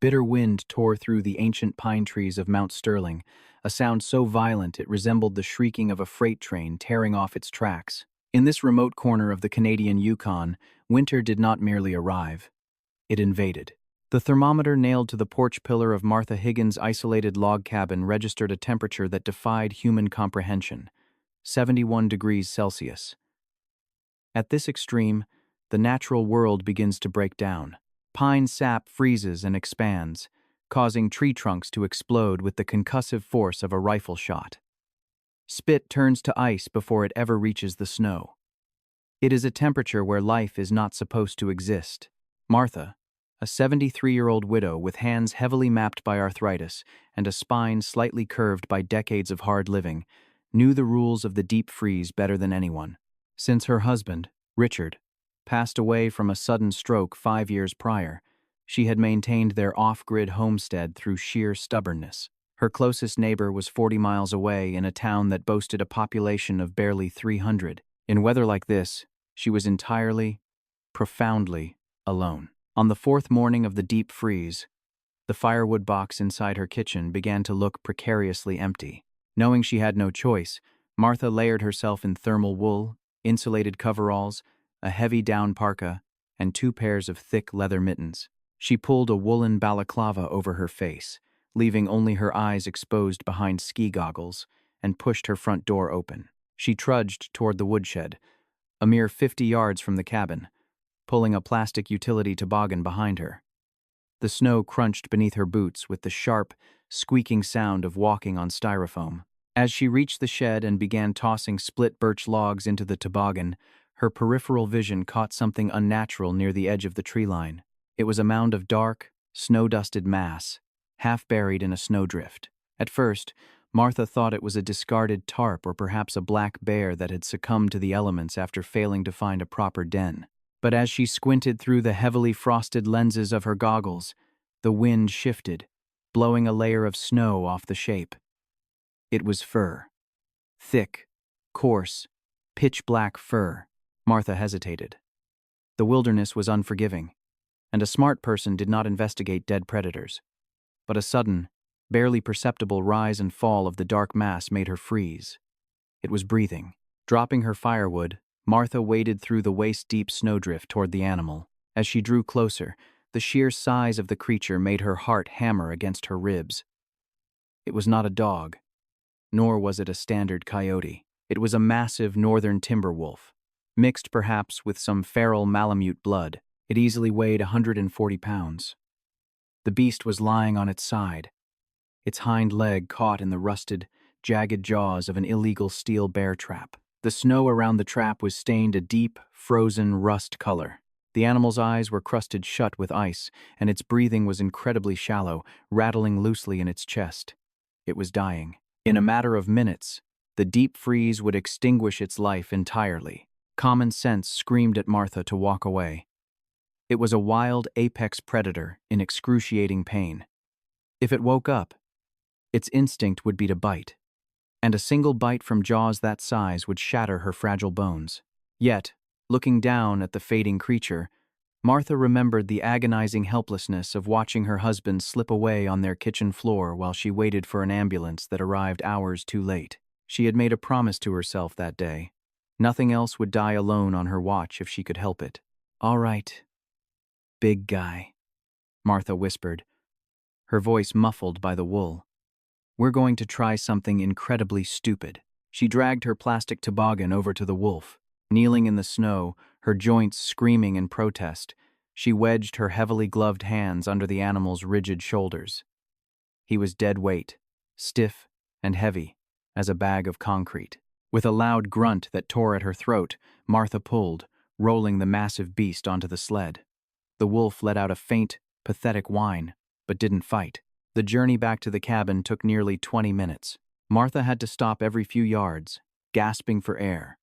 Bitter wind tore through the ancient pine trees of Mount Sterling, a sound so violent it resembled the shrieking of a freight train tearing off its tracks. In this remote corner of the Canadian Yukon, winter did not merely arrive. It invaded. The thermometer nailed to the porch pillar of Martha Higgins' isolated log cabin registered a temperature that defied human comprehension: 71 degrees Celsius. At this extreme, the natural world begins to break down. Pine sap freezes and expands, causing tree trunks to explode with the concussive force of a rifle shot. Spit turns to ice before it ever reaches the snow. It is a temperature where life is not supposed to exist. Martha, a 73-year-old widow with hands heavily mapped by arthritis and a spine slightly curved by decades of hard living, knew the rules of the deep freeze better than anyone. Since her husband, Richard, passed away from a sudden stroke 5 years prior, she had maintained their off-grid homestead through sheer stubbornness. Her closest neighbor was 40 miles away in a town that boasted a population of barely 300. In weather like this, she was entirely, profoundly alone. On the fourth morning of the deep freeze, the firewood box inside her kitchen began to look precariously empty. Knowing she had no choice, Martha layered herself in thermal wool, insulated coveralls, a heavy down parka, and 2 pairs of thick leather mittens. She pulled a woolen balaclava over her face, leaving only her eyes exposed behind ski goggles, and pushed her front door open. She trudged toward the woodshed, a mere 50 yards from the cabin, pulling a plastic utility toboggan behind her. The snow crunched beneath her boots with the sharp, squeaking sound of walking on styrofoam. As she reached the shed and began tossing split birch logs into the toboggan, her peripheral vision caught something unnatural near the edge of the tree line. It was a mound of dark, snow-dusted mass, half buried in a snowdrift. At first, Martha thought it was a discarded tarp or perhaps a black bear that had succumbed to the elements after failing to find a proper den. But as she squinted through the heavily frosted lenses of her goggles, the wind shifted, blowing a layer of snow off the shape. It was fur. Thick, coarse, pitch-black fur. Martha hesitated. The wilderness was unforgiving, and a smart person did not investigate dead predators. But a sudden, barely perceptible rise and fall of the dark mass made her freeze. It was breathing. Dropping her firewood, Martha waded through the waist-deep snowdrift toward the animal. As she drew closer, the sheer size of the creature made her heart hammer against her ribs. It was not a dog, nor was it a standard coyote. It was a massive northern timber wolf, mixed perhaps with some feral Malamute blood. It easily weighed 140 pounds. The beast was lying on its side, its hind leg caught in the rusted, jagged jaws of an illegal steel bear trap. The snow around the trap was stained a deep, frozen rust color. The animal's eyes were crusted shut with ice, and its breathing was incredibly shallow, rattling loosely in its chest. It was dying. In a matter of minutes, the deep freeze would extinguish its life entirely. Common sense screamed at Martha to walk away. It was a wild apex predator in excruciating pain. If it woke up, its instinct would be to bite, and a single bite from jaws that size would shatter her fragile bones. Yet, looking down at the fading creature, Martha remembered the agonizing helplessness of watching her husband slip away on their kitchen floor while she waited for an ambulance that arrived hours too late. She had made a promise to herself that day. Nothing else would die alone on her watch if she could help it. "All right, big guy," Martha whispered, her voice muffled by the wool. "We're going to try something incredibly stupid." She dragged her plastic toboggan over to the wolf. Kneeling in the snow, her joints screaming in protest, she wedged her heavily gloved hands under the animal's rigid shoulders. He was dead weight, stiff and heavy as a bag of concrete. With a loud grunt that tore at her throat, Martha pulled, rolling the massive beast onto the sled. The wolf let out a faint, pathetic whine, but didn't fight. The journey back to the cabin took nearly 20 minutes. Martha had to stop every few yards, gasping for air,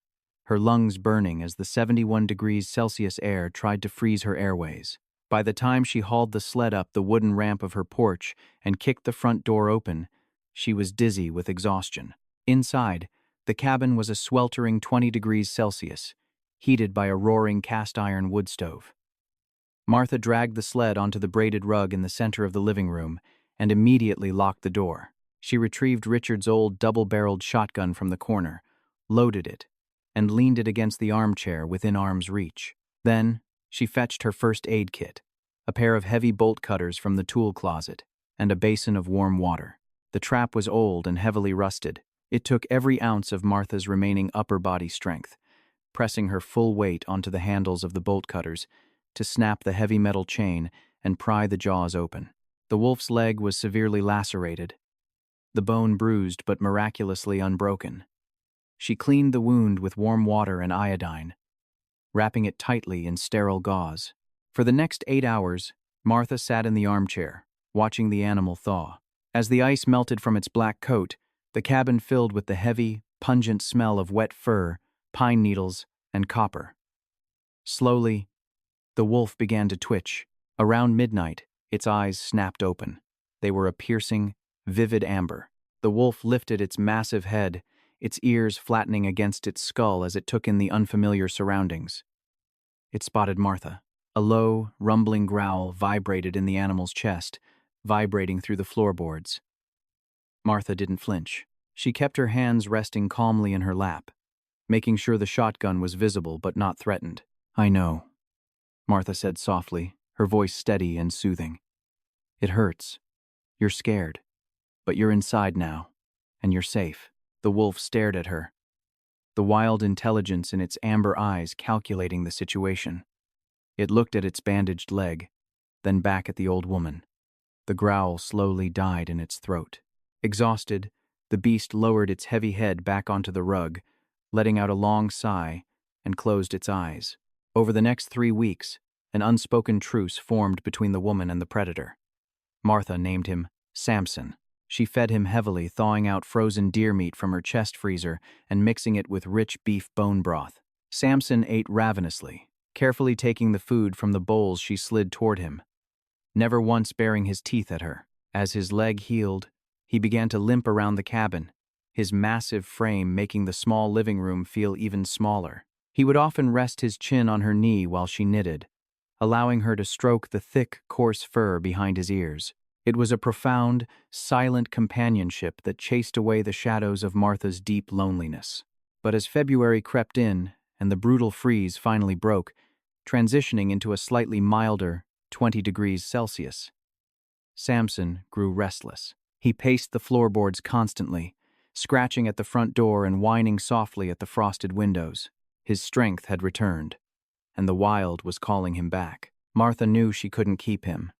her lungs burning as the 71 degrees Celsius air tried to freeze her airways. By the time she hauled the sled up the wooden ramp of her porch and kicked the front door open, she was dizzy with exhaustion. Inside, the cabin was a sweltering 20 degrees Celsius, heated by a roaring cast-iron wood stove. Martha dragged the sled onto the braided rug in the center of the living room and immediately locked the door. She retrieved Richard's old double-barreled shotgun from the corner, loaded it, and leaned it against the armchair within arm's reach. Then, she fetched her first aid kit, a pair of heavy bolt cutters from the tool closet, and a basin of warm water. The trap was old and heavily rusted. It took every ounce of Martha's remaining upper body strength, pressing her full weight onto the handles of the bolt cutters to snap the heavy metal chain and pry the jaws open. The wolf's leg was severely lacerated, the bone bruised but miraculously unbroken. She cleaned the wound with warm water and iodine, wrapping it tightly in sterile gauze. For the next 8 hours, Martha sat in the armchair, watching the animal thaw. As the ice melted from its black coat, the cabin filled with the heavy, pungent smell of wet fur, pine needles, and copper. Slowly, the wolf began to twitch. Around midnight, its eyes snapped open. They were a piercing, vivid amber. The wolf lifted its massive head, its ears flattening against its skull as it took in the unfamiliar surroundings. It spotted Martha. A low, rumbling growl vibrated in the animal's chest, vibrating through the floorboards. Martha didn't flinch. She kept her hands resting calmly in her lap, making sure the shotgun was visible but not threatened. "I know," Martha said softly, her voice steady and soothing. "It hurts. You're scared. But you're inside now, and you're safe." The wolf stared at her, the wild intelligence in its amber eyes calculating the situation. It looked at its bandaged leg, then back at the old woman. The growl slowly died in its throat. Exhausted, the beast lowered its heavy head back onto the rug, letting out a long sigh, and closed its eyes. Over the next 3 weeks, an unspoken truce formed between the woman and the predator. Martha named him Samson. She fed him heavily, thawing out frozen deer meat from her chest freezer and mixing it with rich beef bone broth. Samson ate ravenously, carefully taking the food from the bowls she slid toward him, never once baring his teeth at her. As his leg healed, he began to limp around the cabin, his massive frame making the small living room feel even smaller. He would often rest his chin on her knee while she knitted, allowing her to stroke the thick, coarse fur behind his ears. It was a profound, silent companionship that chased away the shadows of Martha's deep loneliness. But as February crept in and the brutal freeze finally broke, transitioning into a slightly milder 20 degrees Celsius, Samson grew restless. He paced the floorboards constantly, scratching at the front door and whining softly at the frosted windows. His strength had returned, and the wild was calling him back. Martha knew she couldn't keep him.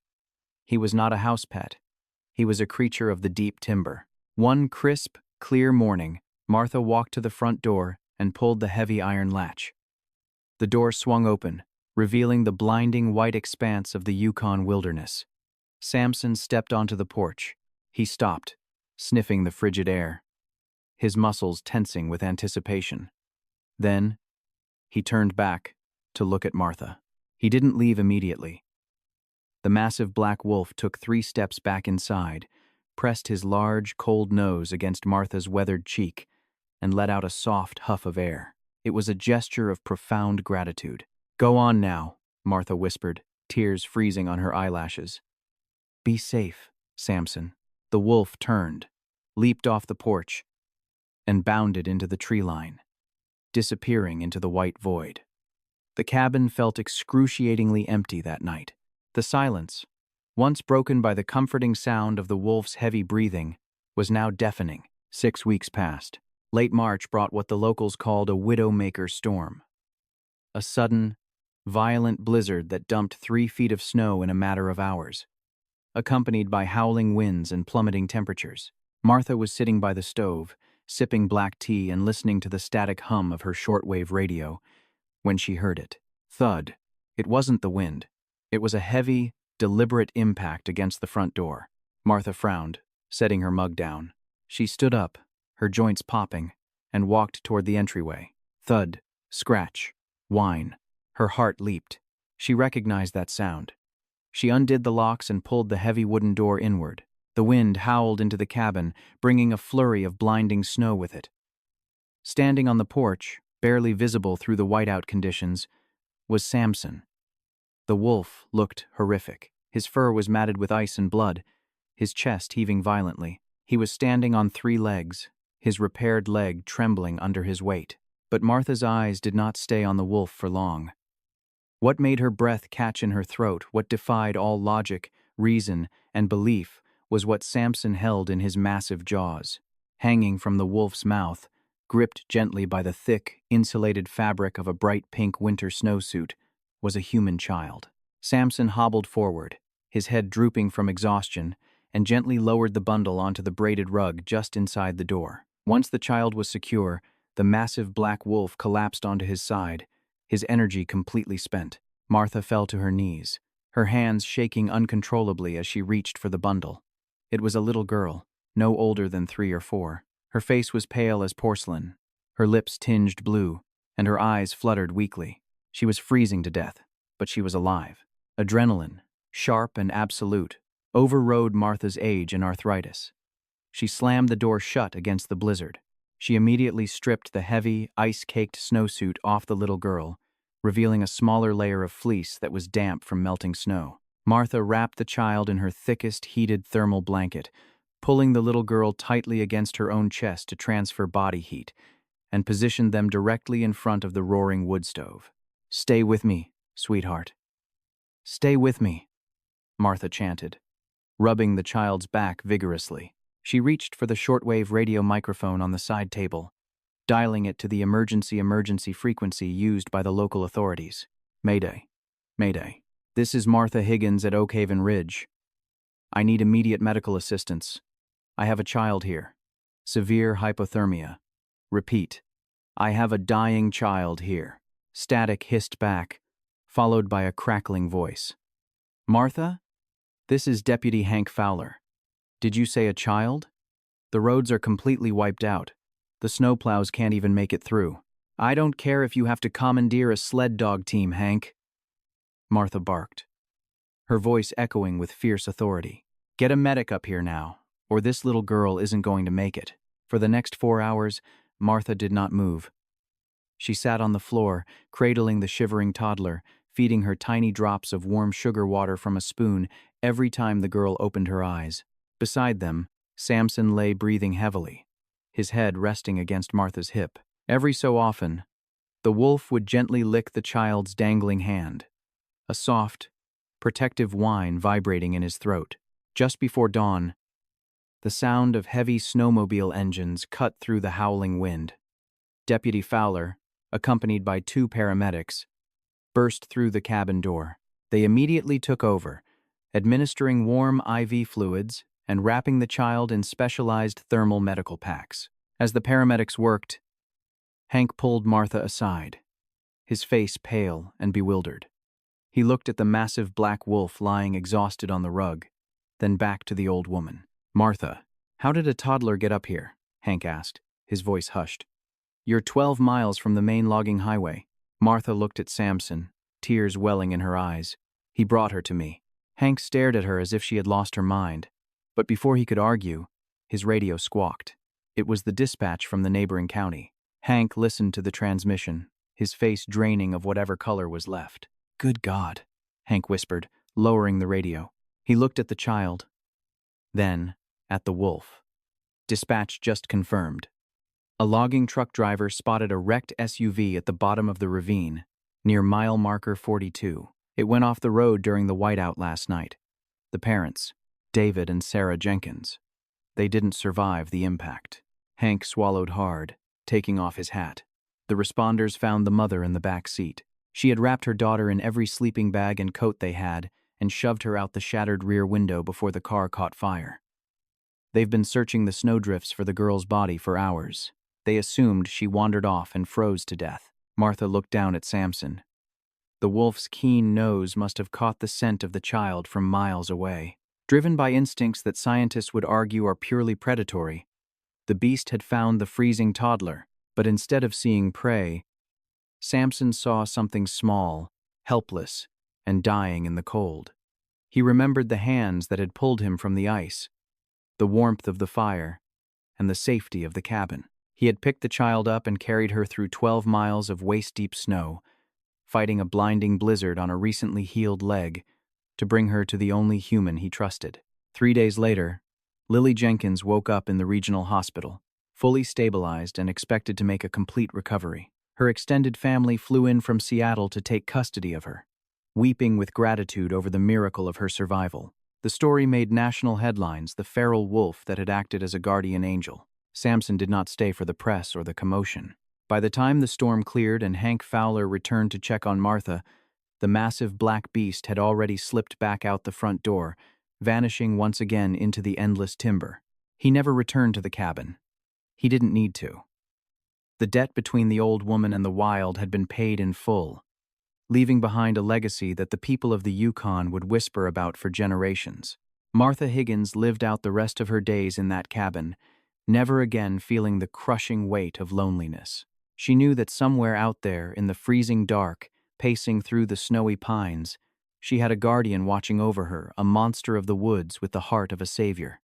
He was not a house pet. He was a creature of the deep timber. One crisp, clear morning, Martha walked to the front door and pulled the heavy iron latch. The door swung open, revealing the blinding white expanse of the Yukon wilderness. Samson stepped onto the porch. He stopped, sniffing the frigid air, his muscles tensing with anticipation. Then, he turned back to look at Martha. He didn't leave immediately. The massive black wolf took 3 steps back inside, pressed his large, cold nose against Martha's weathered cheek, and let out a soft huff of air. It was a gesture of profound gratitude. "Go on now," Martha whispered, tears freezing on her eyelashes. "Be safe, Samson." The wolf turned, leaped off the porch, and bounded into the tree line, disappearing into the white void. The cabin felt excruciatingly empty that night. The silence, once broken by the comforting sound of the wolf's heavy breathing, was now deafening. 6 weeks passed. Late March brought what the locals called a widowmaker storm. A sudden, violent blizzard that dumped 3 feet of snow in a matter of hours, accompanied by howling winds and plummeting temperatures. Martha was sitting by the stove, sipping black tea and listening to the static hum of her shortwave radio, when she heard it. Thud. It wasn't the wind. It was a heavy, deliberate impact against the front door. Martha frowned, setting her mug down. She stood up, her joints popping, and walked toward the entryway. Thud, scratch, whine. Her heart leaped. She recognized that sound. She undid the locks and pulled the heavy wooden door inward. The wind howled into the cabin, bringing a flurry of blinding snow with it. Standing on the porch, barely visible through the whiteout conditions, was Samson. The wolf looked horrific. His fur was matted with ice and blood, his chest heaving violently. He was standing on 3 legs, his repaired leg trembling under his weight. But Martha's eyes did not stay on the wolf for long. What made her breath catch in her throat, what defied all logic, reason, and belief, was what Samson held in his massive jaws. Hanging from the wolf's mouth, gripped gently by the thick, insulated fabric of a bright pink winter snowsuit, was a human child. Samson hobbled forward, his head drooping from exhaustion, and gently lowered the bundle onto the braided rug just inside the door. Once the child was secure, the massive black wolf collapsed onto his side, his energy completely spent. Martha fell to her knees, her hands shaking uncontrollably as she reached for the bundle. It was a little girl, no older than 3 or 4. Her face was pale as porcelain, her lips tinged blue, and her eyes fluttered weakly. She was freezing to death, but she was alive. Adrenaline, sharp and absolute, overrode Martha's age and arthritis. She slammed the door shut against the blizzard. She immediately stripped the heavy, ice-caked snowsuit off the little girl, revealing a smaller layer of fleece that was damp from melting snow. Martha wrapped the child in her thickest, heated thermal blanket, pulling the little girl tightly against her own chest to transfer body heat, and positioned them directly in front of the roaring wood stove. "Stay with me, sweetheart. Stay with me," Martha chanted, rubbing the child's back vigorously. She reached for the shortwave radio microphone on the side table, dialing it to the emergency frequency used by the local authorities. "Mayday. Mayday. This is Martha Higgins at Oakhaven Ridge. I need immediate medical assistance. I have a child here. Severe hypothermia. Repeat. I have a dying child here." Static hissed back, followed by a crackling voice. "Martha? This is Deputy Hank Fowler. Did you say a child? The roads are completely wiped out. The snowplows can't even make it through. I don't care if you have to commandeer a sled dog team, Hank," Martha barked, her voice echoing with fierce authority. "Get a medic up here now, or this little girl isn't going to make it." For the next 4 hours, Martha did not move. She sat on the floor, cradling the shivering toddler, feeding her tiny drops of warm sugar water from a spoon every time the girl opened her eyes. Beside them, Samson lay breathing heavily, his head resting against Martha's hip. Every so often, the wolf would gently lick the child's dangling hand, a soft, protective whine vibrating in his throat. Just before dawn, the sound of heavy snowmobile engines cut through the howling wind. Deputy Fowler, accompanied by 2 paramedics, burst through the cabin door. They immediately took over, administering warm IV fluids and wrapping the child in specialized thermal medical packs. As the paramedics worked, Hank pulled Martha aside, his face pale and bewildered. He looked at the massive black wolf lying exhausted on the rug, then back to the old woman. "Martha, how did a toddler get up here?" Hank asked, his voice hushed. "You're 12 miles from the main logging highway." Martha looked at Samson, tears welling in her eyes. "He brought her to me." Hank stared at her as if she had lost her mind, but before he could argue, his radio squawked. It was the dispatch from the neighboring county. Hank listened to the transmission, his face draining of whatever color was left. "Good God," Hank whispered, lowering the radio. He looked at the child, then at the wolf. Dispatch just confirmed. A logging truck driver spotted a wrecked SUV at the bottom of the ravine, near mile marker 42. It went off the road during the whiteout last night. The parents, David and Sarah Jenkins, they didn't survive the impact. Hank swallowed hard, taking off his hat. The responders found the mother in the back seat. She had wrapped her daughter in every sleeping bag and coat they had and shoved her out the shattered rear window before the car caught fire. They've been searching the snowdrifts for the girl's body for hours. They assumed she wandered off and froze to death. Martha looked down at Samson. The wolf's keen nose must have caught the scent of the child from miles away. Driven by instincts that scientists would argue are purely predatory, the beast had found the freezing toddler, but instead of seeing prey, Samson saw something small, helpless, and dying in the cold. He remembered the hands that had pulled him from the ice, the warmth of the fire, and the safety of the cabin. He had picked the child up and carried her through 12 miles of waist-deep snow, fighting a blinding blizzard on a recently healed leg to bring her to the only human he trusted. 3 days later, Lily Jenkins woke up in the regional hospital, fully stabilized and expected to make a complete recovery. Her extended family flew in from Seattle to take custody of her, weeping with gratitude over the miracle of her survival. The story made national headlines, the feral wolf that had acted as a guardian angel. Samson did not stay for the press or the commotion. By the time the storm cleared and Hank Fowler returned to check on Martha, the massive black beast had already slipped back out the front door, vanishing once again into the endless timber. He never returned to the cabin. He didn't need to. The debt between the old woman and the wild had been paid in full, leaving behind a legacy that the people of the Yukon would whisper about for generations. Martha Higgins lived out the rest of her days in that cabin, never again feeling the crushing weight of loneliness. She knew that somewhere out there, in the freezing dark, pacing through the snowy pines, she had a guardian watching over her, a monster of the woods with the heart of a savior.